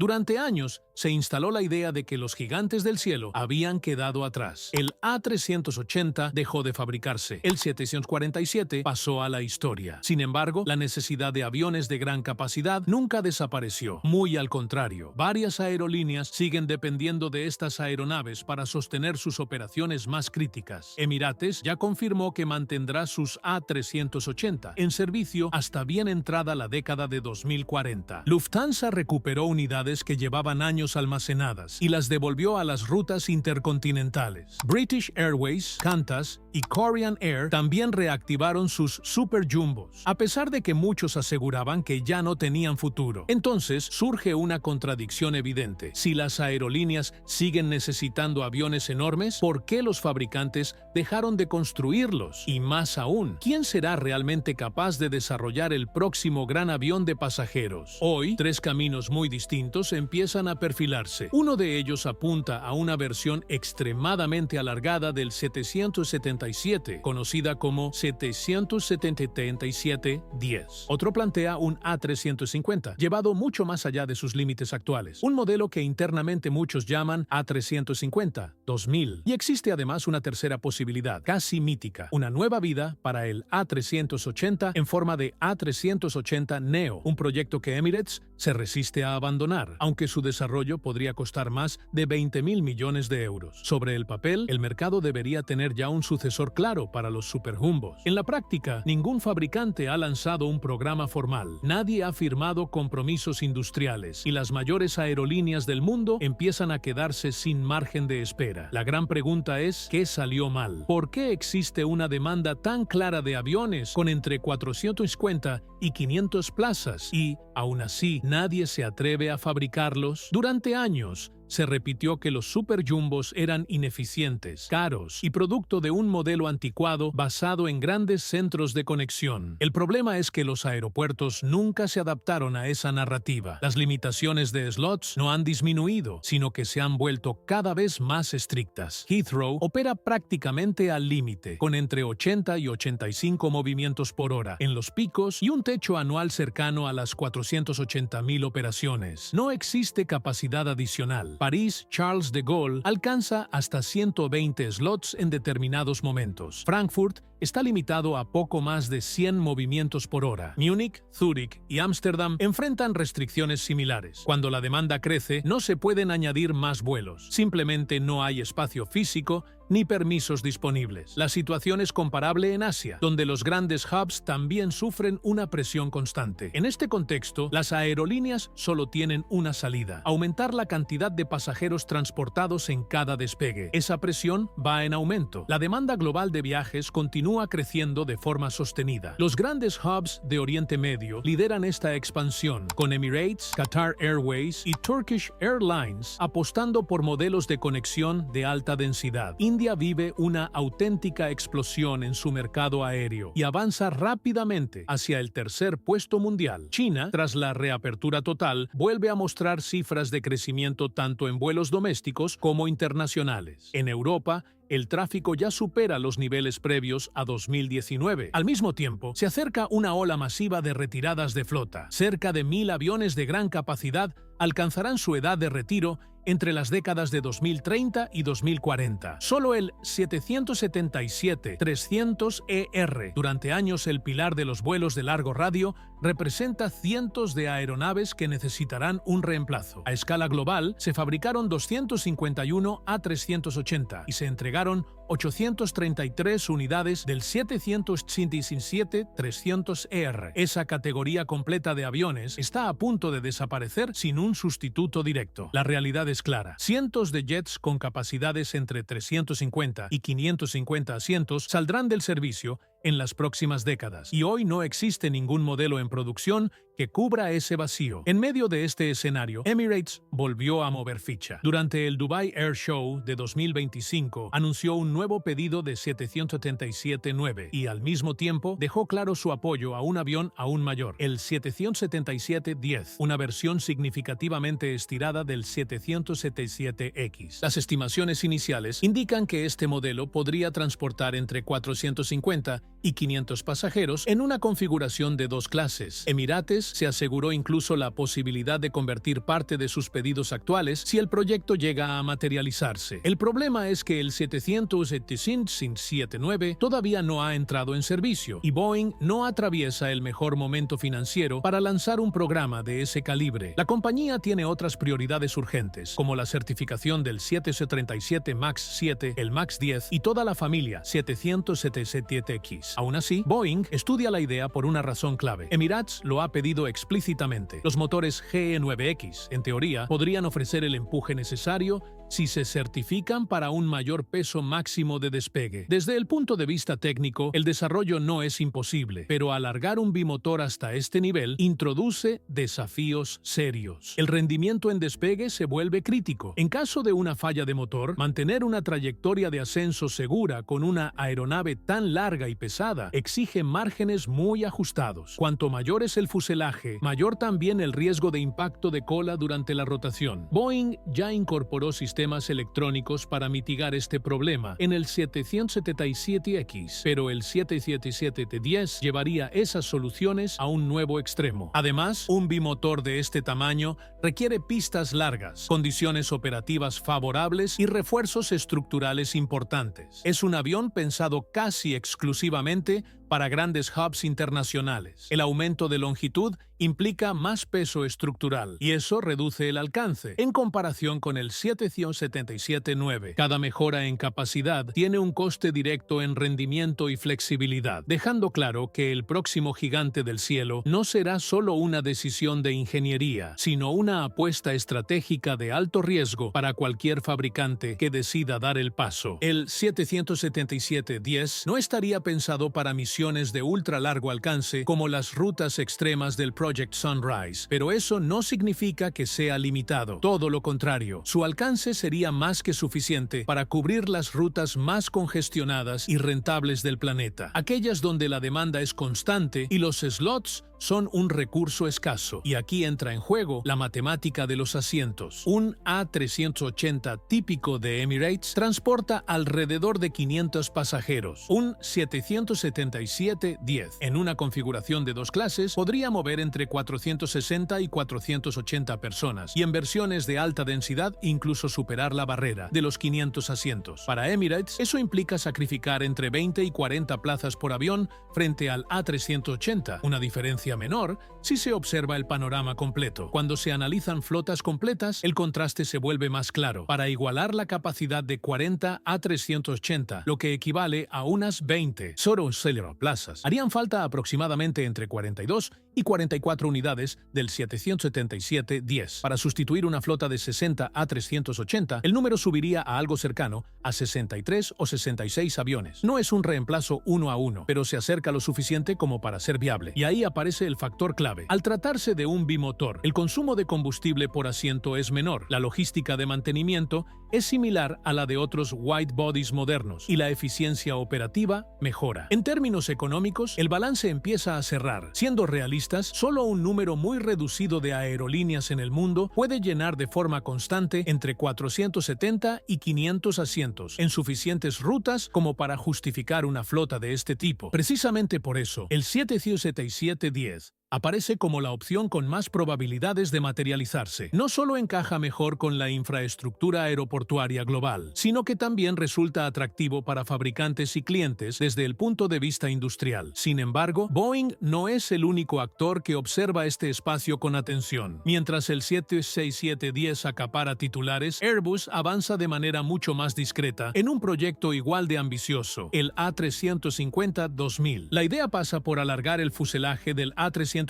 Durante años, se instaló la idea de que los gigantes del cielo habían quedado atrás. El A380 dejó de fabricarse. El 747 pasó a la historia. Sin embargo, la necesidad de aviones de gran capacidad nunca desapareció. Muy al contrario, varias aerolíneas siguen dependiendo de estas aeronaves para sostener sus operaciones más críticas. Emirates ya confirmó que mantendrá sus A380 en servicio hasta bien entrada la década de 2040. Lufthansa recuperó unidades que llevaban años almacenadas y las devolvió a las rutas intercontinentales. British Airways, Qantas y Korean Air también reactivaron sus super jumbos, a pesar de que muchos aseguraban que ya no tenían futuro. Entonces surge una contradicción evidente. Si las aerolíneas siguen necesitando aviones enormes, ¿por qué los fabricantes dejaron de construirlos? Y más aún, ¿quién será realmente capaz de desarrollar el próximo gran avión de pasajeros? Hoy, tres caminos muy distintos empiezan a perfilarse. Uno de ellos apunta a una versión extremadamente alargada del 777, conocida como 777-10. Otro plantea un A350, llevado mucho más allá de sus límites actuales. Un modelo que internamente muchos llaman A350-2000. Y existe además una tercera posibilidad, casi mítica, una nueva vida para el A380 en forma de A380 Neo, un proyecto que Emirates se resiste a abandonar, aunque su desarrollo podría costar más de 20.000 millones de euros. Sobre el papel, el mercado debería tener ya un sucesor claro para los superjumbos. En la práctica, ningún fabricante ha lanzado un programa formal, nadie ha firmado compromisos industriales y las mayores aerolíneas del mundo empiezan a quedarse sin margen de espera. La gran pregunta es, ¿qué salió mal? ¿Por qué existe una demanda tan clara de aviones con entre 450 y 500 plazas y, aún así, nadie se atreve a fabricarlos? Durante años, se repitió que los superjumbos eran ineficientes, caros y producto de un modelo anticuado basado en grandes centros de conexión. El problema es que los aeropuertos nunca se adaptaron a esa narrativa. Las limitaciones de slots no han disminuido, sino que se han vuelto cada vez más estrictas. Heathrow opera prácticamente al límite, con entre 80 y 85 movimientos por hora en los picos y un techo anual cercano a las 480.000 operaciones. No existe capacidad adicional. París Charles de Gaulle alcanza hasta 120 slots en determinados momentos. Frankfurt está limitado a poco más de 100 movimientos por hora. Múnich, Zúrich y Ámsterdam enfrentan restricciones similares. Cuando la demanda crece, no se pueden añadir más vuelos. Simplemente no hay espacio físico ni permisos disponibles. La situación es comparable en Asia, donde los grandes hubs también sufren una presión constante. En este contexto, las aerolíneas solo tienen una salida: aumentar la cantidad de pasajeros transportados en cada despegue. Esa presión va en aumento. La demanda global de viajes continúa creciendo de forma sostenida. Los grandes hubs de Oriente Medio lideran esta expansión, con Emirates, Qatar Airways y Turkish Airlines apostando por modelos de conexión de alta densidad. India vive una auténtica explosión en su mercado aéreo y avanza rápidamente hacia el tercer puesto mundial. China, tras la reapertura total, vuelve a mostrar cifras de crecimiento tanto en vuelos domésticos como internacionales. En Europa, el tráfico ya supera los niveles previos a 2019. Al mismo tiempo, se acerca una ola masiva de retiradas de flota. Cerca de 1.000 aviones de gran capacidad alcanzarán su edad de retiro entre las décadas de 2030 y 2040. Solo el 777-300ER, durante años el pilar de los vuelos de largo radio, representa cientos de aeronaves que necesitarán un reemplazo. A escala global, se fabricaron 251 A380 y se entregaron 833 unidades del 777-300ER. Esa categoría completa de aviones está a punto de desaparecer sin un sustituto directo. La realidad es clara. Cientos de jets con capacidades entre 350 y 550 asientos saldrán del servicio en las próximas décadas, y hoy no existe ningún modelo en producción que cubra ese vacío. En medio de este escenario, Emirates volvió a mover ficha. Durante el Dubai Air Show de 2025, anunció un nuevo pedido de 777-9 y al mismo tiempo dejó claro su apoyo a un avión aún mayor, el 777-10, una versión significativamente estirada del 777X. Las estimaciones iniciales indican que este modelo podría transportar entre 450 y 500 pasajeros en una configuración de dos clases. Emirates se aseguró incluso la posibilidad de convertir parte de sus pedidos actuales si el proyecto llega a materializarse. El problema es que el 777 todavía no ha entrado en servicio y Boeing no atraviesa el mejor momento financiero para lanzar un programa de ese calibre. La compañía tiene otras prioridades urgentes, como la certificación del 737 MAX 7, el MAX 10 y toda la familia 777X. Aún así, Boeing estudia la idea por una razón clave. Emirates lo ha pedido explícitamente. Los motores GE9X, en teoría, podrían ofrecer el empuje necesario si se certifican para un mayor peso máximo de despegue. Desde el punto de vista técnico, el desarrollo no es imposible, pero alargar un bimotor hasta este nivel introduce desafíos serios. El rendimiento en despegue se vuelve crítico. En caso de una falla de motor, mantener una trayectoria de ascenso segura con una aeronave tan larga y pesada exige márgenes muy ajustados. Cuanto mayor es el fuselaje, mayor también el riesgo de impacto de cola durante la rotación. Boeing ya incorporó sistemas electrónicos para mitigar este problema en el 777X, pero el 777-10 llevaría esas soluciones a un nuevo extremo. Además, un bimotor de este tamaño requiere pistas largas, condiciones operativas favorables y refuerzos estructurales importantes. Es un avión pensado casi exclusivamente para grandes hubs internacionales. El aumento de longitud implica más peso estructural y eso reduce el alcance en comparación con el 777-9. Cada mejora en capacidad tiene un coste directo en rendimiento y flexibilidad, dejando claro que el próximo gigante del cielo no será solo una decisión de ingeniería, sino una apuesta estratégica de alto riesgo para cualquier fabricante que decida dar el paso. El 777-10 no estaría pensado para misiones de ultra largo alcance como las rutas extremas del Project Sunrise, pero eso no significa que sea limitado. Todo lo contrario, su alcance sería más que suficiente para cubrir las rutas más congestionadas y rentables del planeta, aquellas donde la demanda es constante y los slots son un recurso escaso. Y aquí entra en juego la matemática de los asientos. Un A380 típico de Emirates transporta alrededor de 500 pasajeros. Un 777-10 en una configuración de dos clases podría mover entre 460 y 480 personas y en versiones de alta densidad incluso superar la barrera de los 500 asientos. Para Emirates, eso implica sacrificar entre 20 y 40 plazas por avión frente al A380, una diferencia menor si se observa el panorama completo. Cuando se analizan flotas completas, el contraste se vuelve más claro. Para igualar la capacidad de 40 a 380, lo que equivale a unas 20 Zero plazas, harían falta aproximadamente entre 42 y 44 unidades del 777-10. Para sustituir una flota de 60 a 380, el número subiría a algo cercano a 63 o 66 aviones. No es un reemplazo uno a uno, pero se acerca lo suficiente como para ser viable. Y ahí aparece el factor clave. Al tratarse de un bimotor, el consumo de combustible por asiento es menor, la logística de mantenimiento es similar a la de otros wide bodies modernos y la eficiencia operativa mejora. En términos económicos, el balance empieza a cerrar. Siendo realistas, solo un número muy reducido de aerolíneas en el mundo puede llenar de forma constante entre 470 y 500 asientos en suficientes rutas como para justificar una flota de este tipo. Precisamente por eso, el 777-10 aparece como la opción con más probabilidades de materializarse. No solo encaja mejor con la infraestructura aeroportuaria global, sino que también resulta atractivo para fabricantes y clientes desde el punto de vista industrial. Sin embargo, Boeing no es el único actor que observa este espacio con atención. Mientras el 767-10 acapara titulares, Airbus avanza de manera mucho más discreta en un proyecto igual de ambicioso, el A350-2000. La idea pasa por alargar el fuselaje del A350-1000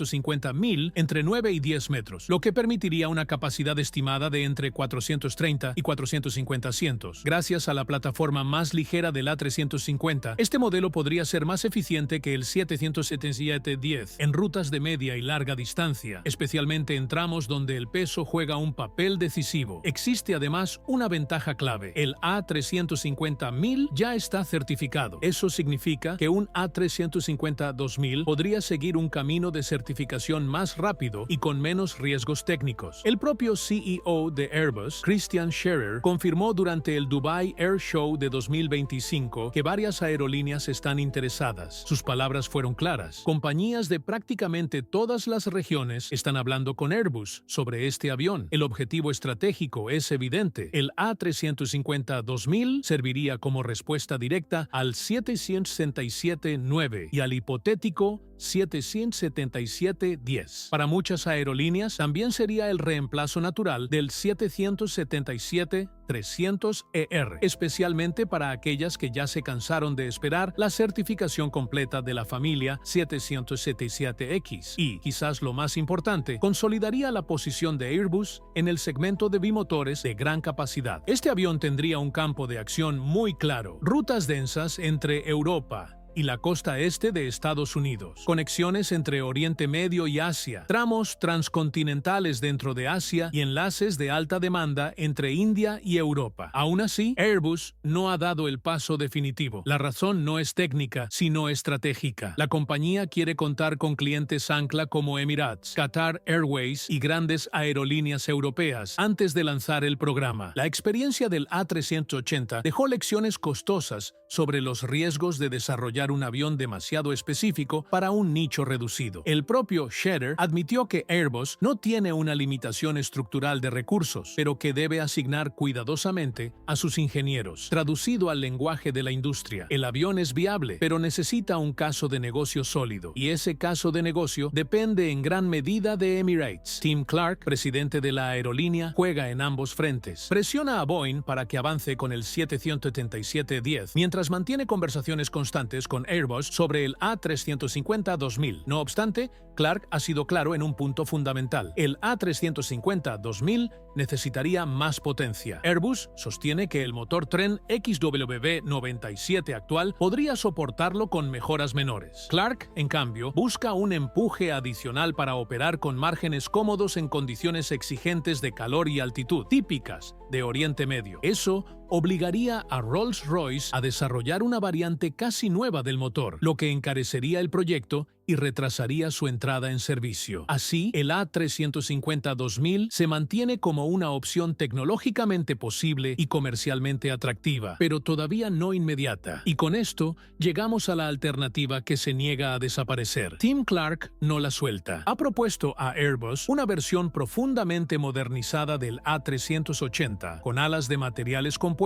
entre 9 y 10 metros, lo que permitiría una capacidad estimada de entre 430 y 450 asientos. Gracias a la plataforma más ligera del A350, este modelo podría ser más eficiente que el 777-10 en rutas de media y larga distancia, especialmente en tramos donde el peso juega un papel decisivo. Existe además una ventaja clave. El A350-1000 ya está certificado. Eso significa que un A350-2000 podría seguir un camino de certificación certificación más rápido y con menos riesgos técnicos. El propio CEO de Airbus, Christian Scherer, confirmó durante el Dubai Air Show de 2025 que varias aerolíneas están interesadas. Sus palabras fueron claras. Compañías de prácticamente todas las regiones están hablando con Airbus sobre este avión. El objetivo estratégico es evidente. El A350-2000 serviría como respuesta directa al 767-9 y al hipotético 777-10. Para muchas aerolíneas también sería el reemplazo natural del 777-300ER, especialmente para aquellas que ya se cansaron de esperar la certificación completa de la familia 777X. Y, quizás lo más importante, consolidaría la posición de Airbus en el segmento de bimotores de gran capacidad. Este avión tendría un campo de acción muy claro: rutas densas entre Europa y la costa este de Estados Unidos, conexiones entre Oriente Medio y Asia, tramos transcontinentales dentro de Asia y enlaces de alta demanda entre India y Europa. Aún así, Airbus no ha dado el paso definitivo. La razón no es técnica, sino estratégica. La compañía quiere contar con clientes ancla como Emirates, Qatar Airways y grandes aerolíneas europeas antes de lanzar el programa. La experiencia del A380 dejó lecciones costosas sobre los riesgos de desarrollar un avión demasiado específico para un nicho reducido. El propio Scherer admitió que Airbus no tiene una limitación estructural de recursos, pero que debe asignar cuidadosamente a sus ingenieros. Traducido al lenguaje de la industria, el avión es viable, pero necesita un caso de negocio sólido, y ese caso de negocio depende en gran medida de Emirates. Tim Clark, presidente de la aerolínea, juega en ambos frentes. Presiona a Boeing para que avance con el 777-10, mientras mantiene conversaciones constantes con Airbus sobre el A350-2000. No obstante, Clark ha sido claro en un punto fundamental: el A350-2000 necesitaría más potencia. Airbus sostiene que el motor tren XWB-97 actual podría soportarlo con mejoras menores. Clark, en cambio, busca un empuje adicional para operar con márgenes cómodos en condiciones exigentes de calor y altitud, típicas de Oriente Medio. Eso obligaría a Rolls-Royce a desarrollar una variante casi nueva del motor, lo que encarecería el proyecto y retrasaría su entrada en servicio. Así, el A350-2000 se mantiene como una opción tecnológicamente posible y comercialmente atractiva, pero todavía no inmediata. Y con esto, llegamos a la alternativa que se niega a desaparecer. Tim Clark no la suelta. Ha propuesto a Airbus una versión profundamente modernizada del A380, con alas de materiales compuestos,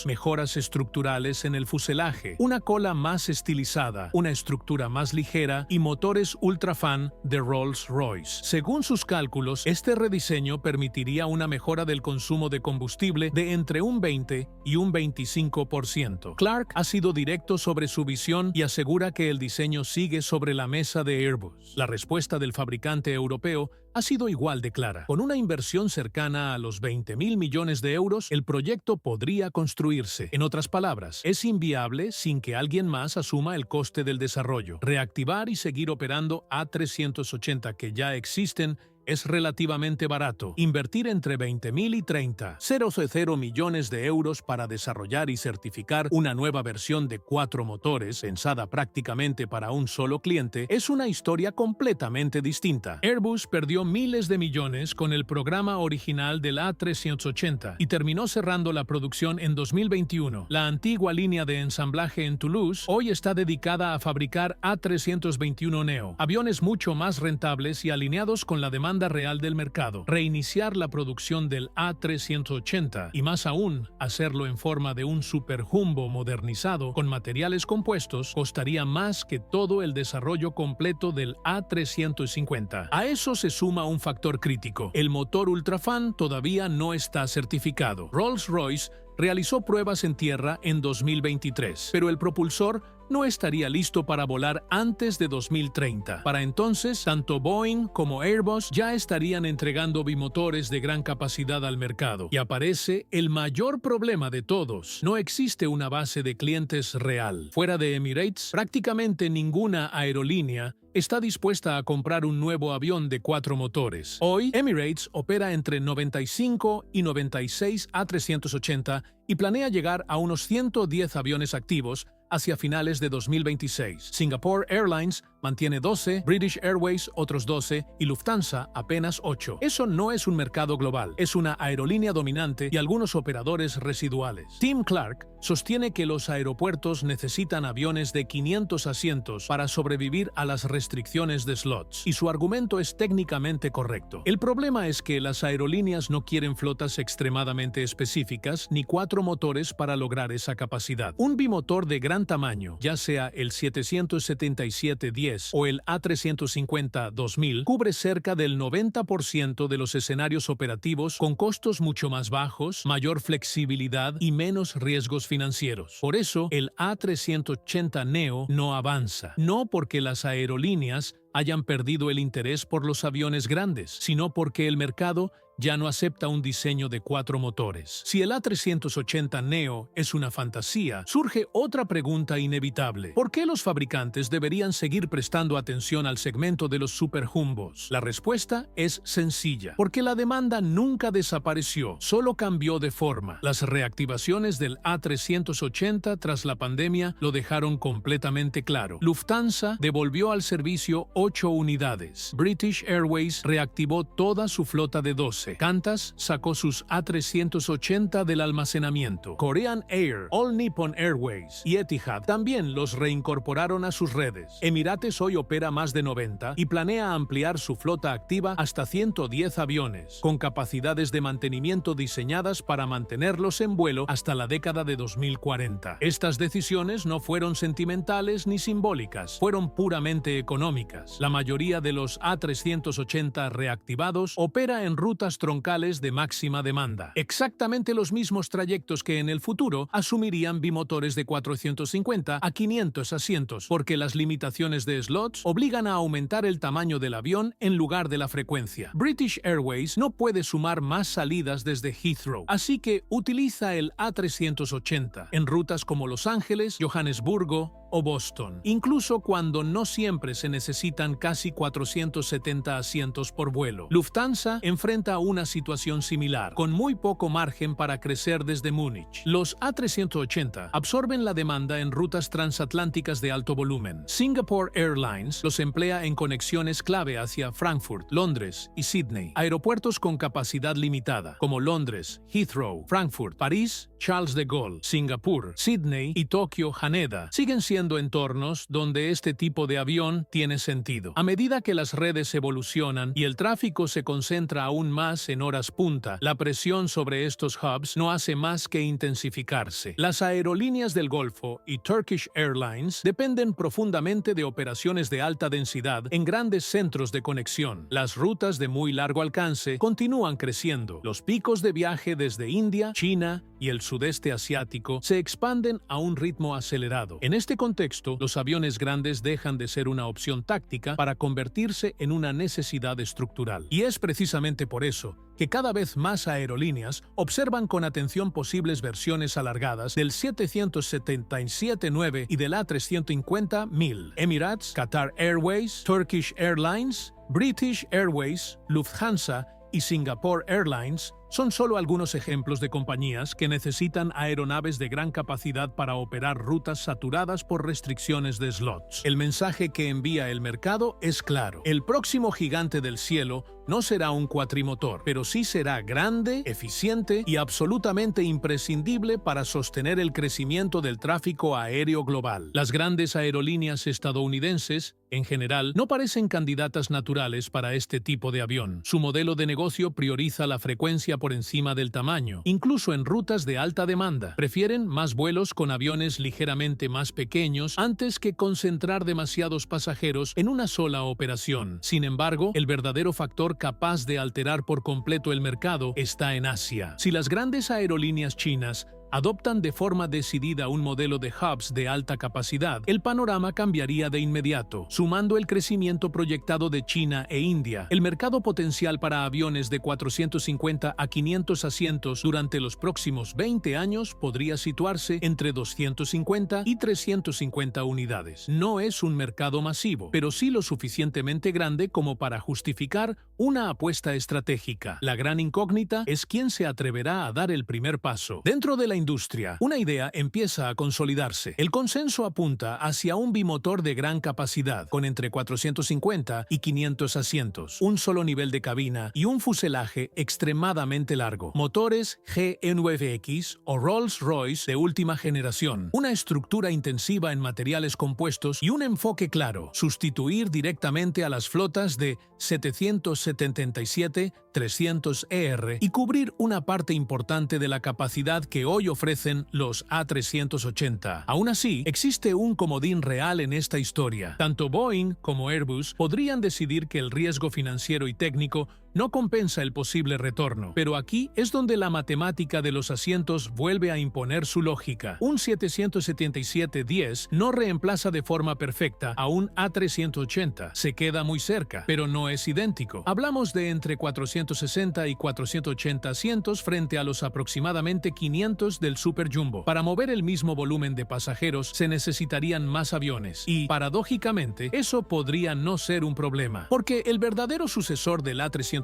mejoras estructurales en el fuselaje, una cola más estilizada, una estructura más ligera y motores Ultrafan de Rolls-Royce. Según sus cálculos, este rediseño permitiría una mejora del consumo de combustible de entre un 20 y un 25%. Clark ha sido directo sobre su visión y asegura que el diseño sigue sobre la mesa de Airbus. La respuesta del fabricante europeo ha sido igual de clara. Con una inversión cercana a los 20.000 millones de euros, el proyecto podría construirse. En otras palabras, es inviable sin que alguien más asuma el coste del desarrollo. Reactivar y seguir operando A380 que ya existen es relativamente barato. Invertir entre 20.000 y 30,000 millones de euros para desarrollar y certificar una nueva versión de 4 motores pensada prácticamente para un solo cliente es una historia completamente distinta. Airbus perdió miles de millones con el programa original del A380 y terminó cerrando la producción en 2021. La antigua línea de ensamblaje en Toulouse hoy está dedicada a fabricar A321neo, aviones mucho más rentables y alineados con la demanda real del mercado. Reiniciar la producción del A380 y más aún hacerlo en forma de un super jumbo modernizado con materiales compuestos costaría más que todo el desarrollo completo del A350. A eso se suma un factor crítico: el motor Ultrafan todavía no está certificado. Rolls-Royce realizó pruebas en tierra en 2023, pero el propulsor no estaría listo para volar antes de 2030. Para entonces, tanto Boeing como Airbus ya estarían entregando bimotores de gran capacidad al mercado. Y aparece el mayor problema de todos: no existe una base de clientes real. Fuera de Emirates, prácticamente ninguna aerolínea está dispuesta a comprar un nuevo avión de 4 motores. Hoy, Emirates opera entre 95 y 96 A380 y planea llegar a unos 110 aviones activos hacia finales de 2026. Singapore Airlines mantiene 12, British Airways otros 12 y Lufthansa apenas 8. Eso no es un mercado global, es una aerolínea dominante y algunos operadores residuales. Tim Clark sostiene que los aeropuertos necesitan aviones de 500 asientos para sobrevivir a las restricciones de slots, y su argumento es técnicamente correcto. El problema es que las aerolíneas no quieren flotas extremadamente específicas ni 4 motores para lograr esa capacidad. Un bimotor de gran tamaño, ya sea el 777-10 o el A350-2000, cubre cerca del 90% de los escenarios operativos con costos mucho más bajos, mayor flexibilidad y menos riesgos financieros. Por eso, el A380neo no avanza, no porque las aerolíneas hayan perdido el interés por los aviones grandes, sino porque el mercado ya no acepta un diseño de 4 motores. Si el A380neo es una fantasía, surge otra pregunta inevitable. ¿Por qué los fabricantes deberían seguir prestando atención al segmento de los superjumbos? La respuesta es sencilla. Porque la demanda nunca desapareció, solo cambió de forma. Las reactivaciones del A380 tras la pandemia lo dejaron completamente claro. Lufthansa devolvió al servicio 8 unidades. British Airways reactivó toda su flota de 12. Qantas sacó sus A380 del almacenamiento. Korean Air, All Nippon Airways y Etihad también los reincorporaron a sus redes. Emirates hoy opera más de 90 y planea ampliar su flota activa hasta 110 aviones, con capacidades de mantenimiento diseñadas para mantenerlos en vuelo hasta la década de 2040. Estas decisiones no fueron sentimentales ni simbólicas, fueron puramente económicas. La mayoría de los A380 reactivados opera en rutas troncales de máxima demanda. Exactamente los mismos trayectos que en el futuro asumirían bimotores de 450 a 500 asientos, porque las limitaciones de slots obligan a aumentar el tamaño del avión en lugar de la frecuencia. British Airways no puede sumar más salidas desde Heathrow, así que utiliza el A380 en rutas como Los Ángeles, Johannesburgo o Boston, incluso cuando no siempre se necesitan casi 470 asientos por vuelo. Lufthansa enfrenta una situación similar, con muy poco margen para crecer desde Múnich. Los A380 absorben la demanda en rutas transatlánticas de alto volumen. Singapore Airlines los emplea en conexiones clave hacia Frankfurt, Londres y Sydney. Aeropuertos con capacidad limitada, como Londres, Heathrow, Frankfurt, París, Charles de Gaulle, Singapur, Sydney y Tokio Haneda, siguen siendo entornos donde este tipo de avión tiene sentido. A medida que las redes evolucionan y el tráfico se concentra aún más en horas punta, la presión sobre estos hubs no hace más que intensificarse. Las aerolíneas del Golfo y Turkish Airlines dependen profundamente de operaciones de alta densidad en grandes centros de conexión. Las rutas de muy largo alcance continúan creciendo. Los picos de viaje desde India, China y el sudeste asiático se expanden a un ritmo acelerado. En este contexto, los aviones grandes dejan de ser una opción táctica para convertirse en una necesidad estructural. Y es precisamente por eso que cada vez más aerolíneas observan con atención posibles versiones alargadas del 777-9 y del A350-1000. Emirates, Qatar Airways, Turkish Airlines, British Airways, Lufthansa y Singapore Airlines son solo algunos ejemplos de compañías que necesitan aeronaves de gran capacidad para operar rutas saturadas por restricciones de slots. El mensaje que envía el mercado es claro. El próximo gigante del cielo no será un cuatrimotor, pero sí será grande, eficiente y absolutamente imprescindible para sostener el crecimiento del tráfico aéreo global. Las grandes aerolíneas estadounidenses, en general, no parecen candidatas naturales para este tipo de avión. Su modelo de negocio prioriza la frecuencia por encima del tamaño. Incluso en rutas de alta demanda, prefieren más vuelos con aviones ligeramente más pequeños antes que concentrar demasiados pasajeros en una sola operación. Sin embargo, el verdadero factor capaz de alterar por completo el mercado está en Asia. Si las grandes aerolíneas chinas adoptan de forma decidida un modelo de hubs de alta capacidad, el panorama cambiaría de inmediato. Sumando el crecimiento proyectado de China e India, el mercado potencial para aviones de 450 a 500 asientos durante los próximos 20 años podría situarse entre 250 y 350 unidades. No es un mercado masivo, pero sí lo suficientemente grande como para justificar una apuesta estratégica. La gran incógnita es quién se atreverá a dar el primer paso. Dentro de la industria, una idea empieza a consolidarse. El consenso apunta hacia un bimotor de gran capacidad, con entre 450 y 500 asientos, un solo nivel de cabina y un fuselaje extremadamente largo. Motores GE9X o Rolls-Royce de última generación, una estructura intensiva en materiales compuestos y un enfoque claro: sustituir directamente a las flotas de 777-300ER y cubrir una parte importante de la capacidad que hoy ofrecen los A380. Aún así, existe un comodín real en esta historia. Tanto Boeing como Airbus podrían decidir que el riesgo financiero y técnico no compensa el posible retorno. Pero aquí es donde la matemática de los asientos vuelve a imponer su lógica. Un 777-10 no reemplaza de forma perfecta a un A380. Se queda muy cerca, pero no es idéntico. Hablamos de entre 460 y 480 asientos frente a los aproximadamente 500 del Super Jumbo. Para mover el mismo volumen de pasajeros se necesitarían más aviones. Y, paradójicamente, eso podría no ser un problema, porque el verdadero sucesor del A380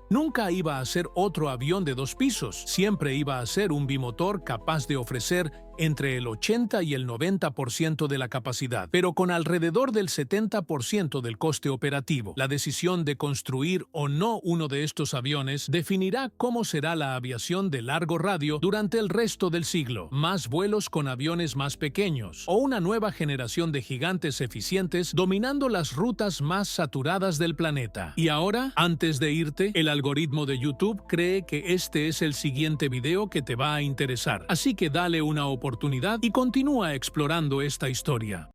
nunca iba a ser otro avión de 2 pisos, siempre iba a ser un bimotor capaz de ofrecer entre el 80 y el 90% de la capacidad, pero con alrededor del 70% del coste operativo. La decisión de construir o no uno de estos aviones definirá cómo será la aviación de largo radio durante el resto del siglo. Más vuelos con aviones más pequeños, o una nueva generación de gigantes eficientes dominando las rutas más saturadas del planeta. Y ahora, antes de irte, el algoritmo de YouTube cree que este es el siguiente video que te va a interesar, así que dale una oportunidad y continúa explorando esta historia.